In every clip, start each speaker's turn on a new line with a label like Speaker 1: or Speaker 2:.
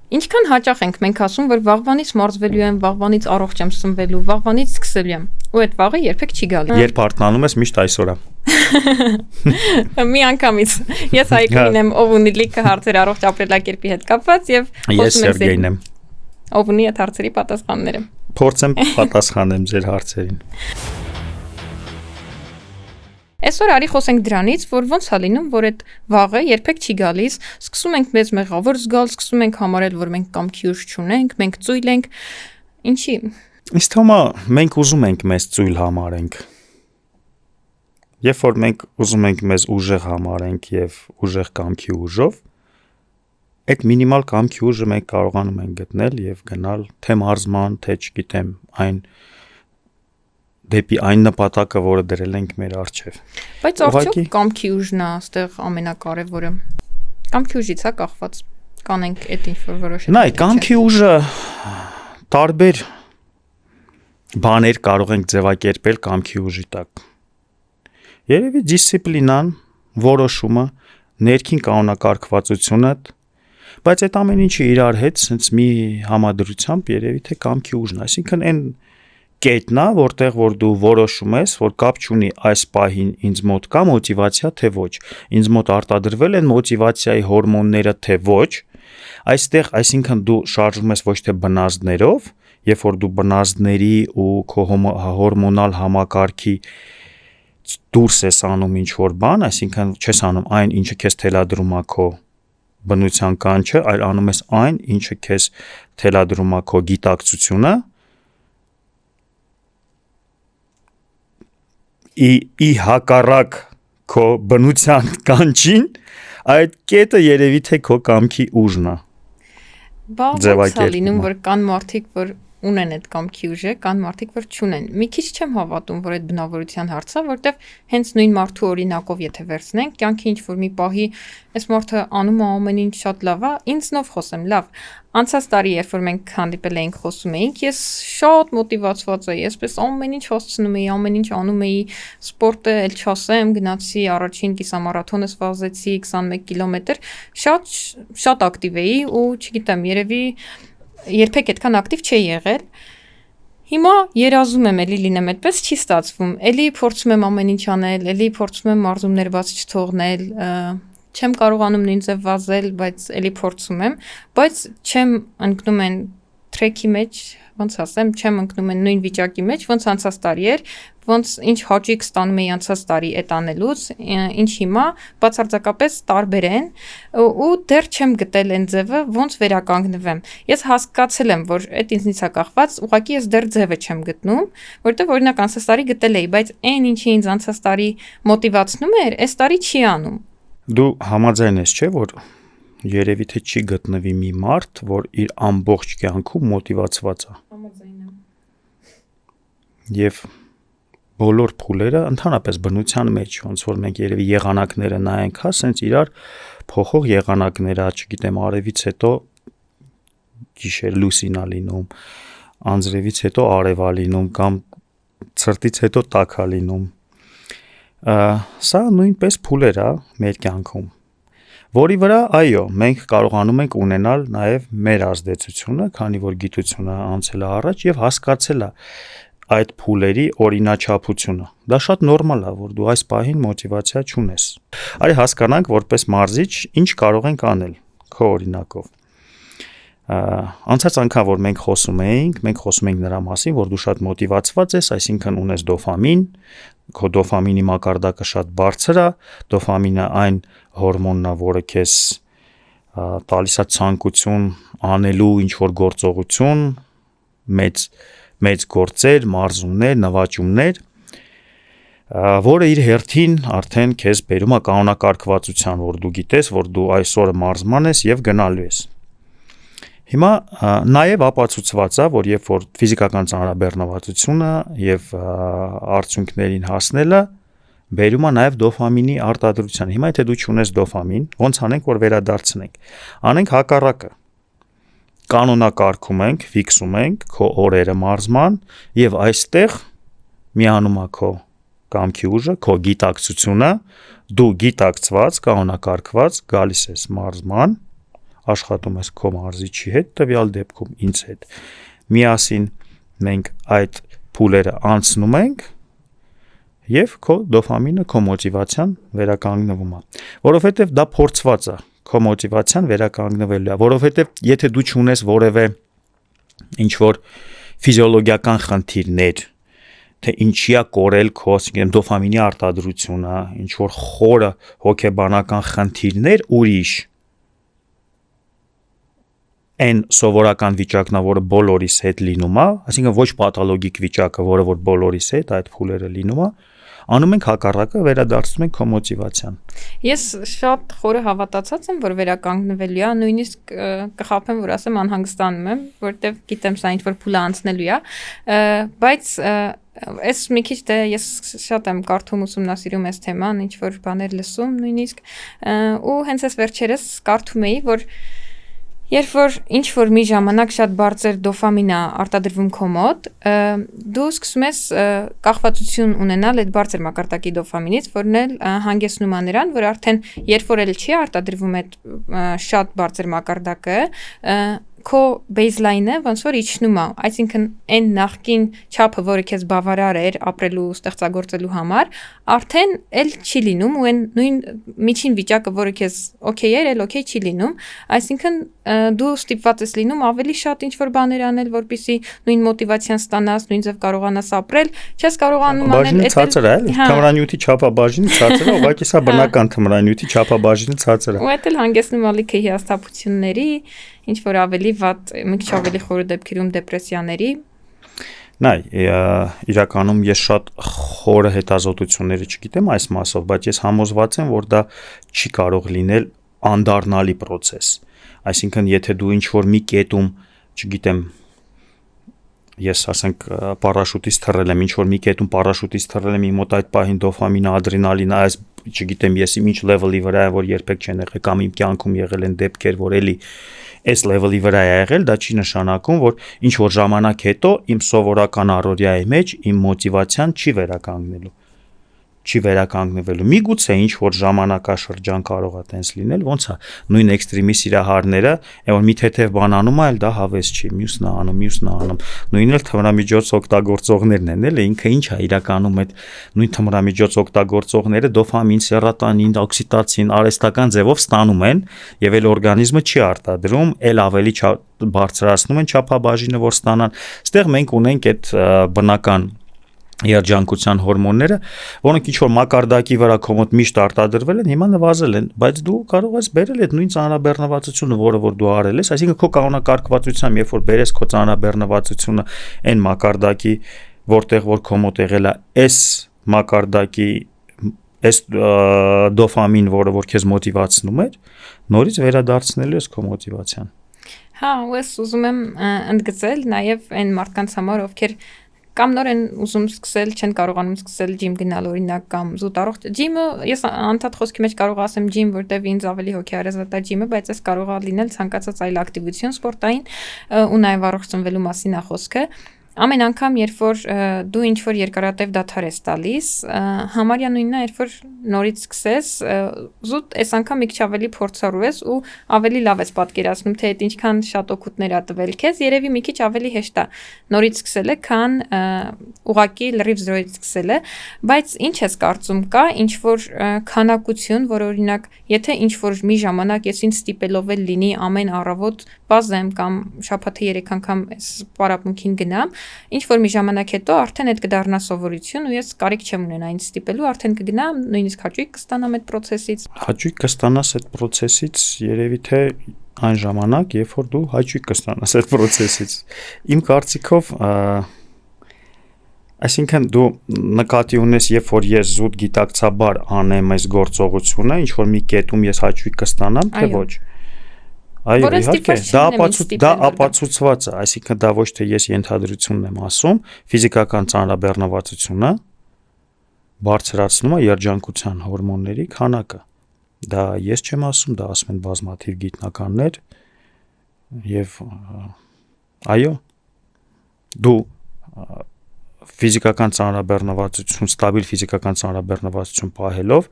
Speaker 1: Ինչքան հաճախ ենք մենք ասում, որ վաղվանից մարզվելու եմ, վաղվանից առողջ եմ սնվելու, վաղվանից սկսելու եմ, ու այդ վաղը երբեք չի գալու։
Speaker 2: Երբ արթնանում ես, միշտ այսօր է։
Speaker 1: Մի անգամից ես Հայկին եմ, ով ունի լիքը հարցեր առողջ ապրելակերպի հետ կապված եւ
Speaker 2: Ես Սերգեյն եմ,
Speaker 1: ով ունի այդ հարցերի պատասխանները։
Speaker 2: Փորձեմ պատասխանեմ ձեր հարցերին։
Speaker 1: Այսօր արի խոսենք դրանից, որ ոնց է լինում, որ այդ վաղը երբեք չի գալիս, սկսում ենք մեզ մեղավոր զգալ, սկսում ենք համարել, որ մենք կամքի ուժ չունենք, մենք ծույլ ենք։ Ինչի։
Speaker 2: Իսկ թվում է մենք ուզում ենք մեզ ծույլ համարենք։ Երբ որ մենք ուզում ենք մեզ ուժեղ համարենք եւ ուժեղ կամքի ուժով, այդ մինիմալ կամքի ուժը մենք կարողանում ենք գտնել եւ գնալ թե մարզման, թե չգիտեմ, այն դեպի այն նպատակը, որը դրել ենք մեր առջև։
Speaker 1: Բայց արդյոք կամքի ուժն է այստեղ ամենակարևորը։ Կամքի ուժից է կախված։ Կանենք այդ ինչ-որ որոշել։
Speaker 2: Նայ, կամքի ուժը տարբեր բաներ կարող ենք ձևակերպել կամքի ուժի տակ։ Երևի դիսցիպլինան, որոշումը, ներքին կանոնակարգվածությունը, բայց այդ ամեն ինչը իրար հետ sense մի համադրությամբ երևի թե կամքի ուժն է, այսինքն այն կետն է, որտեղ որ դու որոշում ես, որ կապ չունի այս պահին ինձ մոտ կա մոտիվացիա թե ոչ, ինձ մոտ արտադրվել են մոտիվացիայի հորմոնները թե ոչ, այստեղ, այսինքն դու շարժվում ես ոչ թե բնազդներով, երբ որ դու բնազդների ու քո հորմոնալ համակարգի դուրս ես անում ինչ-որ բան, այսինքն չես անում այն, ինչը քեզ թելադրում է քո բնության կանչը, այլ անում ես այն, ինչը քեզ թելադրում է քո գիտակցությունը, ի հակառակ քո բնության կանչին, այդ կետը երևի թե քո կամքի ուժն է։
Speaker 1: Բավական է լինում, որ կան մարդիկ, որ ունեն այդ կամքի ուժը, կան մարդիկ, որ չունեն։ Մի քիչ չեմ հավատում, որ այդ բնավորության հարցը, որտեվ հենց նույն մարդու օրինակով եթե վերցնենք, կյանքի ինչ-որ մի պահի այս մարդը անում է ամեն ինչ շատ լավ է, ինձնով խոսեմ, լավ։ Անցած տարի, երբ որ մենք հանդիպել էինք, խոսում էինք, ես շատ մոտիվացված էի, այսպես ամեն ինչ հասցնում էի, ամեն ինչ անում էի, սպորտը էլ չասեմ, գնացի առաջին կիսամարաթոնս վազեցի 21 կիլոմետր, շատ ակտիվ էի ու չգիտեմ, երևի երբեք այդքան ակտիվ չէի եղել։ Հիմա երազում եմ էլի լինեմ այդպես, չի ստացվում։ Էլի փորձում եմ ամեն ինչ անել, էլի փորձում եմ մարզումներ բաց չթողնել, չեմ կարողանում նույն ձև վազել, բայց էլի փորձում եմ, բայց չեմ ընկնում այն թրեքի մեջ, ոնց ասեմ, չեմ ընկնում այն նույն վիճակի մեջ, ոնց անցած տարի էր, ոնց ինչ հաճույք ստանում էի անցած տարի այդ անելուց, ինչ հիմա բացարձակապես տարբեր են ու դեռ չեմ գտել այն ձևը, ոնց վերականգնվեմ։ Ես հասկացել եմ, որ այդ ինձնից է կախված, ուղղակի ես դեռ ձևը չեմ գտնում, որտեղ օրինակ անցած տարի գտել էի, բայց այն ինչի ինձ անցած տարի մոտիվացնում էր, այս տարի չի անում։
Speaker 2: Դու համաձայն ես, չէ՞, որ երևի թե չի գտնվի մի մարդ, որ իր ամբողջ կյանքում մոտիվացված է։
Speaker 1: Համաձայն եմ։
Speaker 2: Եվ բոլոր փուլերը ընդհանրապես բնության մեջ, ոնց որ մենք երևի եղանակները նայենք, հա, սենց իրար փոխող եղանակները, չգիտեմ, արևից հետո գիշեր լուսին է լինում, անձրևից հետո արև է լինում կամ ցրտից հետո տաք է լինում։ Սա նույնպես փուլեր է մեր կյանքում, որի վրա, այո, մենք կարողանում ենք ունենալ նաև մեր ազդեցությունը, քանի որ գիտությունը անցել է առաջ եւ հասկացել է այդ փուլերի օրինաչափությունը։ Դա շատ նորմալ է, որ դու այս պահին մոտիվացիա չունես։ Արի հասկանանք, որպես մարզիչ, ինչ կարող ենք անել քո օրինակով։ Անցած անգամ, որ մենք խոսում էինք նրա մասին, որ դու շատ մոտիվացված ես, այսինքն ունես դոֆամին, քո դոֆամինի մակարդակը շատ բարձր է, դոֆամինը այն հորմոնն է, որը քեզ տալիս է ցանկություն անելու ինչ-որ գործողություն, մեծ գործեր, մարզումներ, նվաճումներ, որը իր հերթին արդեն քեզ բերում է կանոնակարգվածության, որ դու գիտես, որ դու այսօրը մարզման ես եւ գնալու ես։ Հիմա նաև ապացուցված է, որ երբ որ ֆիզիկական ծանրաբեռնվածությունը եւ արդյունքներին հասնելը բերում է նաև դոֆամինի արտադրության։ Հիմա եթե դու չունես դոֆամին, ոնց անենք, որ վերադարձնենք։ Անենք հակառակը։ Կանոնակարգում ենք, ֆիքսում ենք քո օրերը մարզման եւ այստեղ միանում է քո կամքի ուժը, քո գիտակցությունը, դու գիտակցված, կանոնակարգված գալիս ես մարզման, աշխատում ես քո մարզիչի հետ, տվյալ դեպքում ինձ հետ։ Միասին մենք այդ փուլերը անցնում ենք եւ քո դոֆամինը, քո մոտիվացիան վերականգնվում է, որովհետեւ դա փորձված է, քո մոտիվացիան վերականգնվելու է, որովհետեւ եթե դու չունես որևէ ինչ որ ֆիզիոլոգիական խնդիրներ, թե ինչիա կորել քո, ասենք դոֆամինի արտադրությունը, ինչ որ խորը հոգեբանական խնդիրներ ուրիշ այն սովորական վիճակն է, որը բոլորիս հետ լինում է, այսինքն ոչ պաթոլոգիկ վիճակը, որը որ բոլորիս հետ այդ փուլերը լինում է, անում ենք հակառակը, վերադարձնում ենք քո մոտիվացիան։
Speaker 1: Ես շատ խորը հավատացած եմ, որ վերականգնվելու է, նույնիսկ կխաբեմ, որ ասեմ անհանգստանում եմ, որտեվ գիտեմ սա ինչ որ փուլը անցնելու է, բայց այս մի քիչ դե ես շատ եմ կարդում ուսումնասիրում այս թեման, ինչ որ բաներ լսում նույնիսկ, ու հենց այս վերջերս կարդում էի, որ երբ որ ինչ որ մի ժամանակ շատ բարձր դոֆամին է արտադրվում քո մոտ, դու սկսում ես կախվածություն ունենալ այդ բարձր մակարդակի դոֆամինից, որն էլ հանգեցնում է նրան, որ արդեն երբ որ էլ չի արտադրվում այդ շատ բարձր մակարդակը, քո baseline-ը ոնց որ իջնում է, այսինքն այն նախկին չափը, որը քեզ բավարար էր ապրելու, ստեղծագործելու համար, արդեն էլ չի լինում ու այն նույն միջին վիճակը, որը քեզ օքեյ էր, էլ օքեյ չի լինում, այսինքն դու ստիպված ես լինում ավելի շատ ինչ-որ բաներ անել, որպեսզի նույն մոտիվացիան ստանաս, նույն ձև կարողանաս ապրել, չես կարողանում անել
Speaker 2: այդ ցածր է, թմրանյութի չափաբաժինը ցածր է, ուղղակի սա բնական թմրանյութի չափաբաժինը ցածր է։
Speaker 1: Ու այդ էլ հանգեցնում է լիքը հիասթափությունների, ինչ որ ավելի վատ, մի քիչ ավելի խորը դեպքերում դեպրեսիաների։
Speaker 2: Նայ, իրականում ես շատ խորը հետազոտությունները չգիտեմ այս մասով, բայց ես համոզված եմ, որ դա չի կարող լինել անդառնալի process։ Այսինքն, եթե դու ինչ որ մի կետում, չգիտեմ, ես ասենք պարաշուտից թռել եմ, ինչ որ մի կետում պարաշուտից թռել եմ, իմ մոտ այդ պահին դոֆամինը, ադրենալինը, այս չգիտեմ, ես ինչ level-ի վրա եմ, որ երբեք չեն եղել կամ իմ կյանքում եղել են դեպքեր, որ էլի այս level-ի վրա է եղել, դա չի նշանակում, որ ինչ որ ժամանակ հետո իմ սովորական առօրյայի մեջ իմ մոտիվացիան չի վերականգնվելու։ Միգուցե ինչ որ ժամանակաշրջան կարող է տենց լինել, ոնց է, նույն էքստրեմի սիրահարները, այն որ մի թեթև բան անում է, այլ դա հավես չի, մյուսն է անում։ Նույնն էլ թմրամիջոց օգտագործողներն են, էլ ինքը ինչ է իրականում այդ նույն թմրամիջոց օգտագործողները դոֆամին, սերոտոնին, օքսիտոցին, արհեստական ձևով ստանում են, եւ այլ օրգանիզմը չի արտադրում, այլ ավելի բարձրացնում են չափաբաժինը, որ ստանան։ Այստեղ մենք ունենք այդ բնական երջանկության հորմոնները, որոնք ինչ որ մակարդակի վրա քո մոտ միշտ արտադրվել են, հիմա նվազել են, բայց դու կարող ես բերել այդ նույն ծանրաբեռնվածությունը, որը որ դու արել ես, այսինքն քո կանոնակարգվածությամբ, երբ որ բերես քո ծանրաբեռնվածությունը այն մակարդակի, որտեղ որ քո մոտ եղել է այս մակարդակի այս դոֆամին, որը որ քեզ մոտիվացնում էր, նորից վերադարձնելու ես քո մոտիվացիան։
Speaker 1: Հա, ու ես ուզում եմ ընդգծել նաև այն մարդկանց համար, ովքեր կամ նոր են ուզում սկսել, չեն կարողանում սկսել ջիմ գնալ օրինակ կամ զուտ առողջ ջիմը, ես անդադ խոսքի մեջ կարող ասեմ ջիմ, որտեվ ինձ ավելի հոգեարեզատ է ջիմը, բայց ես կարող է լինել ցանկացած այլ ակտիվություն սպորտային ու նաև առողջ ծնվելու մասին է խոսքը։ Ամեն անգամ, երբ որ դու ինչ որ երկարատև դադար ես տալիս, համարյա նույնն է, երբ որ նորից սկսես, զուտ այս անգամ մի քիչ ավելի փորձառու ես ու ավելի լավ ես պատկերացնում, թե այդ ինչքան շատ օգուտներ ա տվել քեզ, երևի մի քիչ ավելի հեշտ է նորից սկսելը, քան ուղակի լրիվ զրոյից սկսելը, բայց ինչ ես կարծում, կա ինչ որ քանակություն, որ օրինակ, եթե ինչ որ մի ժամանակ ես ինձ ստիպելով էլ լինի ամեն առավոտ վազեմ կամ շաբաթը 3 անգամ այս պարապմունքին գնամ, ինչ որ մի ժամանակ հետո արդեն այդ կդառնա սովորություն ու ես կարիք չեմ ունենա ինձ ստիպելու, արդեն կգնամ, նույնիսկ հաճույք կստանամ այդ process-ից։ Հաճույք
Speaker 2: կստանաս այդ process-ից, երևի թե այն ժամանակ, երբ որ դու հաճույք կստանաս այդ process-ից։ Իմ կարծիքով, այսինքն դու նկատի ունես, երբ որ ես զուտ գիտակցաբար անեմ այս գործողությունը, ինչ որ մի կետում ես հաճույք կստանամ, թե ոչ։ Այո, իհարկե, դա ապացուցված է, այսինքն դա ոչ թե ես ենթադրությունն եմ ասում, ֆիզիկական ծանրաբեռնվածությունը բարձրացնում է երջանկության հորմոնների քանակը։ Դա ես չեմ ասում, դա ասում են բազմաթիվ գիտնականներ եւ այո, դու ֆիզիկական ծանրաբեռնվածություն, ստաբիլ ֆիզիկական ծանրաբեռնվածություն պահելով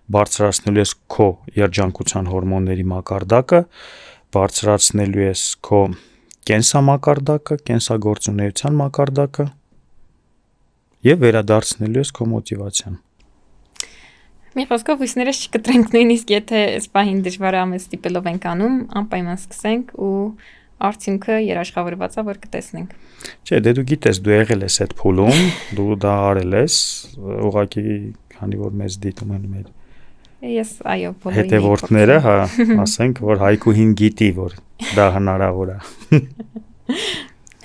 Speaker 2: բարձրացնելու ես քո երջանկության հորմոնների մակարդակը, բարձրացնելու ես քո կենսամակարդակը, կենսագործունեության մակարդակը եւ վերադարձնելու ես քո մոտիվացիան։
Speaker 1: Մի խոսքով հույսներս չկտրենք, նույնիսկ եթե սպահին դժվար ամեն ստիպելով ենք անում, անպայման սկսենք ու արդյունքը երաշխավորված է, որ կտեսնենք։
Speaker 2: Չէ, դե դու գիտես, դու եղել ես այդ փուլում, դու դա արել ես, ուղղակի քանի որ մեզ դիտում են մեր
Speaker 1: Ես այո, բոլորին
Speaker 2: հետևորդները, հա, ասենք, որ Հայկուհին գիտի, որ դա հնարավոր է։